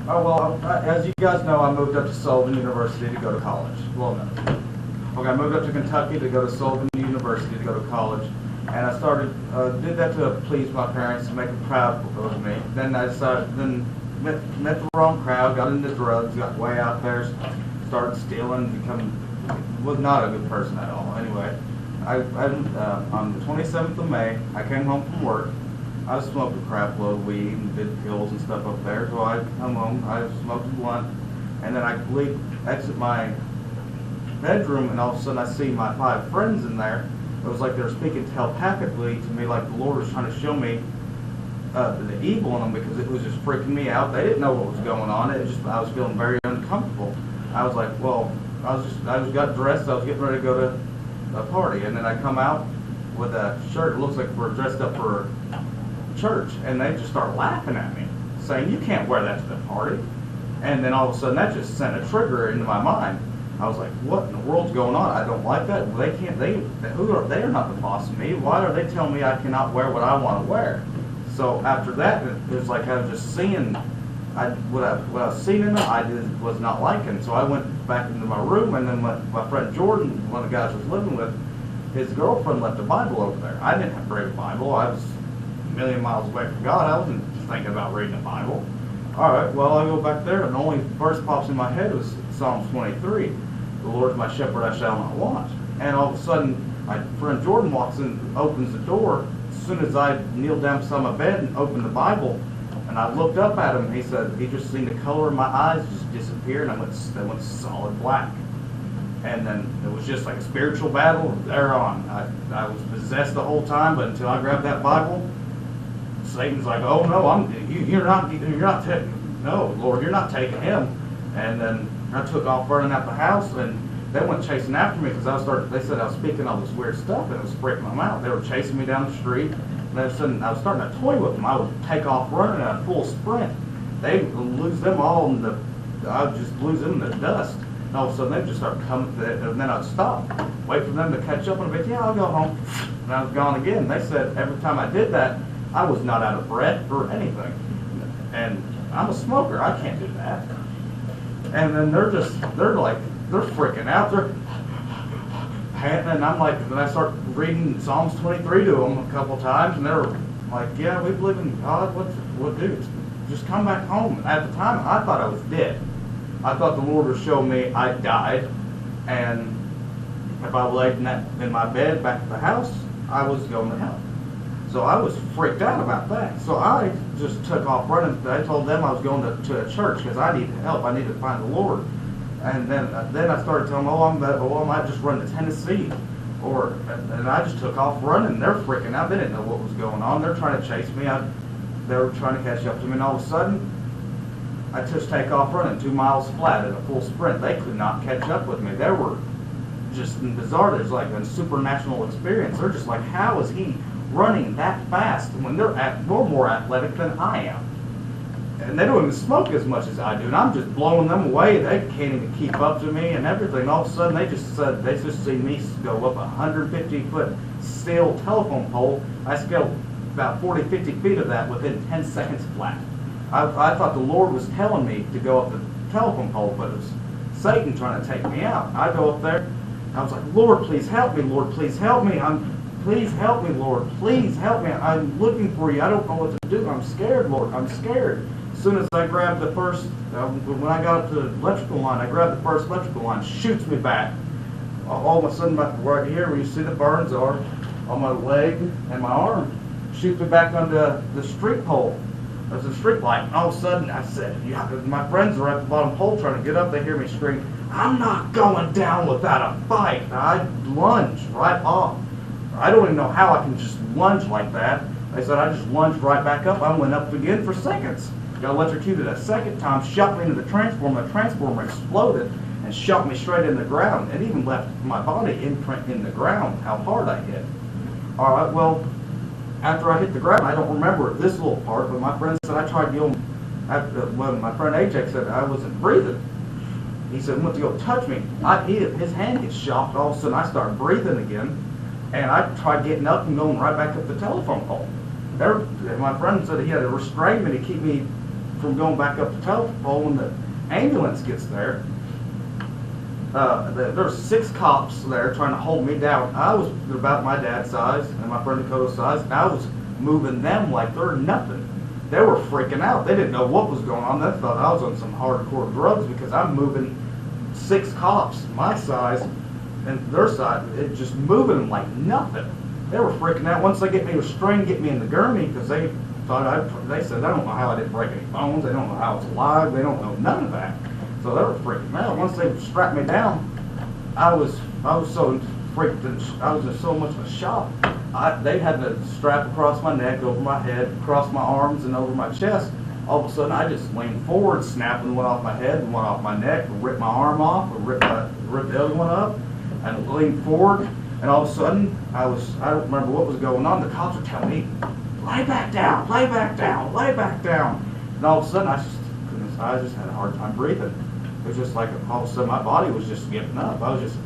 Oh, well, as you guys know, I moved up to Sullivan University to go to college. Well, no. Okay, I moved up to Kentucky to go to Sullivan University to go to college. And I did that to please my parents, to make them proud of me. Then I met the wrong crowd, got into drugs, got way out there, started stealing, was not a good person at all. Anyway, on the 27th of May, I came home from work. I was smoking a crap load of weed and did pills and stuff up there. So I come home, I smoked a blunt, and then I exit my bedroom, and all of a sudden I see my 5 friends in there. It was like they were speaking telepathically to me, like the Lord was trying to show me the evil in them, because it was just freaking me out. They didn't know what was going on. I was feeling very uncomfortable. I was like, well, I got dressed. I was getting ready to go to a party, and then I come out with a shirt. It looks like we're dressed up for church, and they just start laughing at me, saying, "You can't wear that to the party." And then all of a sudden, that just sent a trigger into my mind. I was like, "What in the world's going on? I don't like that. They can't. They are not the boss of me. Why are they telling me I cannot wear what I want to wear?" So after that, it was like I was just seeing. What I was seeing in them, was not liking. So I went back into my room, and then my friend Jordan, one of the guys I was living with, his girlfriend left a Bible over there. I didn't have to read a Bible. I was a million miles away from God. I wasn't thinking about reading a Bible. All right, well, I go back there, and the only verse pops in my head was Psalms 23. The Lord is my shepherd, I shall not want. And all of a sudden, my friend Jordan walks in, opens the door. As soon as I kneeled down beside my bed and opened the Bible, and I looked up at him, he said he just seen the color in my eyes just disappear, and I went solid black. And then it was just like a spiritual battle from there on. I was possessed the whole time, but until I grabbed that Bible, Satan's like, "Oh no, you're not taking, no, Lord, you're not taking him." And then I took off running out the house, and they went chasing after me because they said I was speaking all this weird stuff, and it was freaking them out. They were chasing me down the street, and all of a sudden I was starting to toy with them. I would take off running at a full sprint. They would lose them all I would just lose them in the dust. And all of a sudden they'd just start coming, and then I'd stop, wait for them to catch up, and I'd be, "Yeah, I'll go home." And I was gone again. They said every time I did that, I was not out of breath or anything. And I'm a smoker. I can't do that. And then they're freaking out. They're panting, and I'm like, then I start reading Psalms 23 to them a couple times, and they're like, "Yeah, we believe in God. What do? Just come back home." At the time, I thought I was dead. I thought the Lord was showing me I died, and if I laid in my bed back at the house, I was going to hell. So I was freaked out about that. So I just took off running. I told them I was going to a church because I needed help. I needed to find the Lord. And then I started telling them, I might just run to Tennessee. And I just took off running. They're freaking out. They didn't know what was going on. They're trying to chase me. They were trying to catch up to me. And all of a sudden, I just take off running 2 miles flat at a full sprint. They could not catch up with me. They were just bizarre. There's like a supernatural experience. They're just like, how is he running that fast when they're more athletic than I am? And they don't even smoke as much as I do, and I'm just blowing them away. They can't even keep up to me and everything. All of a sudden, they just see me go up a 150-foot steel telephone pole. I scaled about 40, 50 feet of that within 10 seconds flat. I thought the Lord was telling me to go up the telephone pole, but it was Satan trying to take me out. I go up there, and I was like, "Lord, please help me. Lord, please help me. Please help me, Lord. Please help me. I'm looking for you. I don't know what to do. I'm scared, Lord. I'm scared." As soon as I grabbed the first, when I got up to the electrical line, I grabbed the first electrical line, shoots me back. All of a sudden, right here, where you see the burns are on my leg and my arm, shoots me back onto the street pole. There's a street light. And all of a sudden, I said, "Yeah," my friends are at the bottom pole trying to get up. They hear me scream, "I'm not going down without a fight." And I lunged right off. I don't even know how I can just lunge like that. They said I just lunged right back up. I went up again for seconds. Got electrocuted a second time, shot me into the transformer. The transformer exploded and shot me straight in the ground. It even left my body imprint in the ground, how hard I hit. All right, well, after I hit the ground, I don't remember this little part, but my friend said I tried to go, when my friend AJ said I wasn't breathing. He said, "Went to go touch me." His hand gets shocked. All of a sudden, I start breathing again. And I tried getting up and going right back up the telephone pole. My friend said he had to restrain me to keep me from going back up the telephone pole. When the ambulance gets there, there's 6 cops there trying to hold me down. I was about my dad's size and my friend Dakota's size, and I was moving them like they're nothing. They were freaking out. They didn't know what was going on. They thought I was on some hardcore drugs because I'm moving 6 cops my size and their side, it just moving them like nothing. They were freaking out. Once they get me restrained, get me in the gurney, because they thought they said, I don't know how I didn't break any bones. They don't know how I was alive. They don't know none of that. So they were freaking out. Once they strapped me down, I was so freaked, I was in so much of a shock. They had to strap across my neck, over my head, across my arms, and over my chest. All of a sudden, I just leaned forward, snapping one off my head and one off my neck, ripped my arm off, ripped the other one up, and leaned forward. And all of a sudden, I don't remember what was going on. The cops were telling me, lay back down, lay back down, lay back down. And all of a sudden, I just had a hard time breathing. It was just like all of a sudden my body was just giving up. I was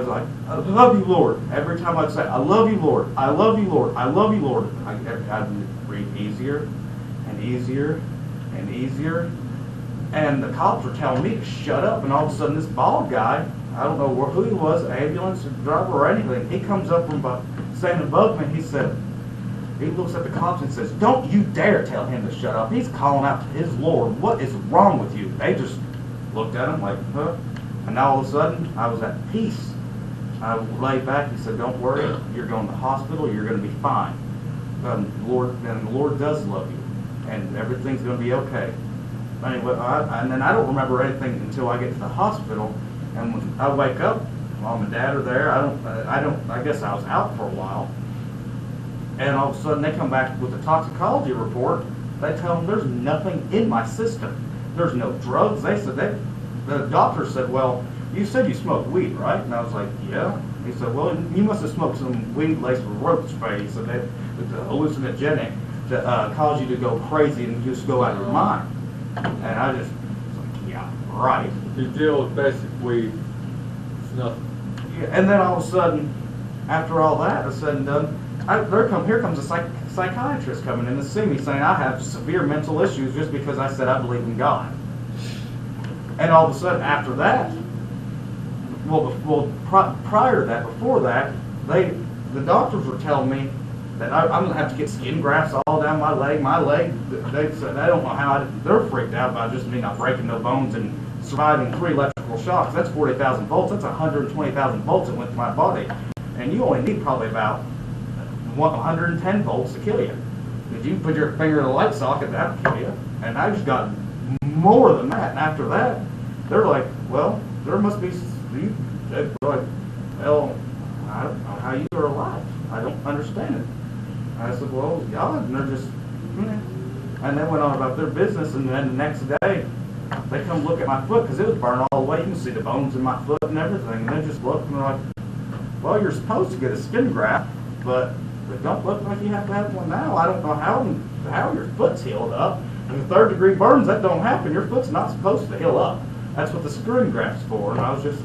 like, I love you, Lord. Every time I'd say, I love you, Lord. I love you, Lord. I love you, Lord. I'd breathe easier and easier and easier. And the cops were telling me to shut up. And all of a sudden, this bald guy, I don't know who he was, ambulance driver or anything, he comes up from standing above me. He looks at the cops and says, don't you dare tell him to shut up. He's calling out to his Lord. What is wrong with you? They just looked at him like, huh? And now all of a sudden, I was at peace. I laid back. He said, don't worry. You're going to the hospital. You're going to be fine. The Lord does love you. And everything's going to be okay. Anyway, and then I don't remember anything until I get to the hospital. And when I wake up, Mom and Dad are there. I guess I was out for a while. And all of a sudden, they come back with a toxicology report. They tell them there's nothing in my system. There's no drugs. The doctor said, well, you said you smoked weed, right? And I was like, yeah. He said, well, you must have smoked some weed laced with roach spray. He said, it's a hallucinogenic that cause you to go crazy and just go out of your mind. And I just was like, yeah, right. You deal with basic weed, it's nothing. Yeah, and then all of a sudden, after all that is said and done, here comes a psychiatrist coming in to see me saying I have severe mental issues just because I said I believe in God. And all of a sudden, after that, prior to that, before that, the doctors were telling me that I'm going to have to get skin grafts all down my leg. They said they don't know how. They're freaked out about just me not breaking no bones and surviving 3 electrical shocks. That's 40,000 volts. That's 120,000 volts that went to my body. And you only need probably about 110 volts to kill you. If you put your finger in a light socket, that'll kill you. And I just got more than that. And after that, they're like, well, there must be. They're like, well, I don't know how you are alive. I don't understand it. I said, well, God, and they're just, and they went on about their business. And then the next day, they come look at my foot because it was burned all the way. You can see the bones in my foot and everything. And they just looked and they're like, well, you're supposed to get a skin graft, but it don't look like you have to have one now. I don't know how your foot's healed up. And the 3rd-degree burns, that don't happen. Your foot's not supposed to heal up. That's what the skin graft's for. And I was just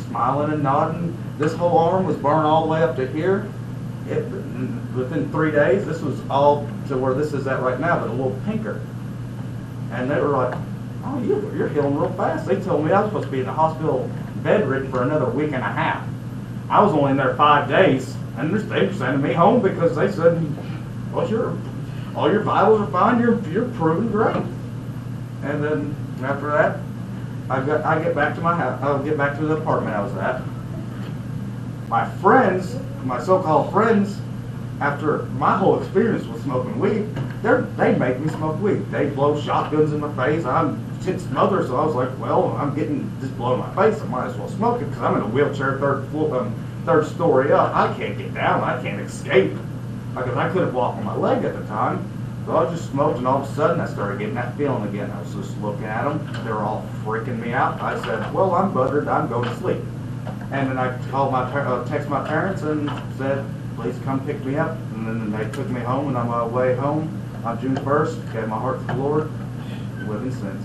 smiling and nodding. This whole arm was burned all the way up to here. Within 3 days, this was all to where this is at right now, but a little pinker. And they were like, oh, you're healing real fast. They told me I was supposed to be in the hospital bedridden for another week and a half. I was only in there 5 days, and they were sending me home because they said, well, all your vitals are fine. You're proven great. And then after that, I get back to my house. I'll get back to the apartment I was at. My friends, my so-called friends, after my whole experience with smoking weed, they make me smoke weed. They blow shotguns in my face. I'm smothered, so I was like, well, I'm getting this blow in my face. I might as well smoke it because I'm in a wheelchair, 3rd story up. I can't get down. I can't escape because I couldn't walk on my leg at the time. So I just smoked, and all of a sudden I started getting that feeling again. I was just looking at them. They were all freaking me out. I said, well, I'm buttered. I'm going to sleep. And then I called text my parents and said, please come pick me up. And then they took me home, and on my way home on June 1st, gave my heart to the Lord, living since.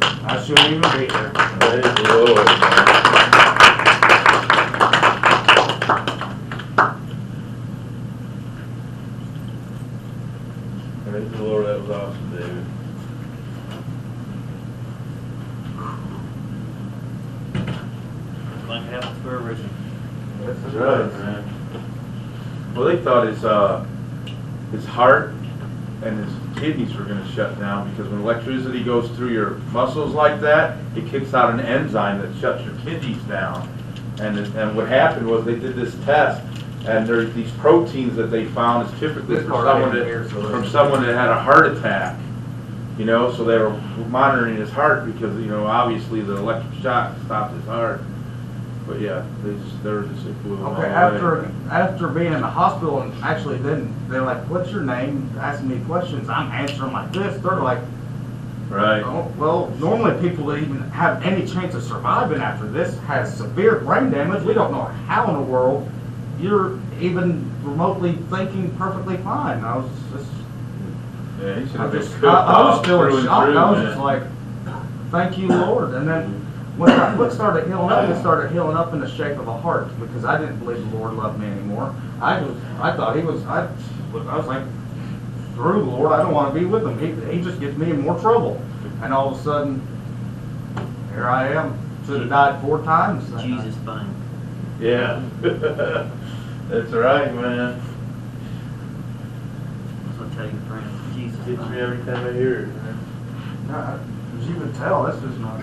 I shouldn't even be here. Praise the Lord. awesome, David. Like happens for a reason. That's right, man. Well, they thought his heart and his kidneys were gonna shut down because when electricity goes through your muscles like that, it kicks out an enzyme that shuts your kidneys down. And what happened was they did this test, and there's these proteins that they found is typically This from part someone right here, so from that's- someone that had a heart attack. You know, so they were monitoring his heart because, you know, obviously the electric shock stopped his heart. But yeah, they're just it blew them all Okay, away. after being in the hospital, and actually then they're like, what's your name? Asking me questions, I'm answering like this. They're like, Right. oh, well, normally people that even have any chance of surviving after this has severe brain damage. We don't know how in the world you're even remotely thinking perfectly fine. I was just, Yeah, he should I have been just, cooked I was off still through in and shock. through, I was man. just like, thank you, Lord. And then when my foot started healing up, it started healing up in the shape of a heart because I didn't believe the Lord loved me anymore. I thought he was, I was like, screw the Lord, I don't want to be with him. He just gets me in more trouble. And all of a sudden, here I am. Should have died 4 times. Jesus fine. Yeah. That's right, man. So I tell you, friend, Jesus Gets fine. me every time I hear it, man. As you can tell, this is not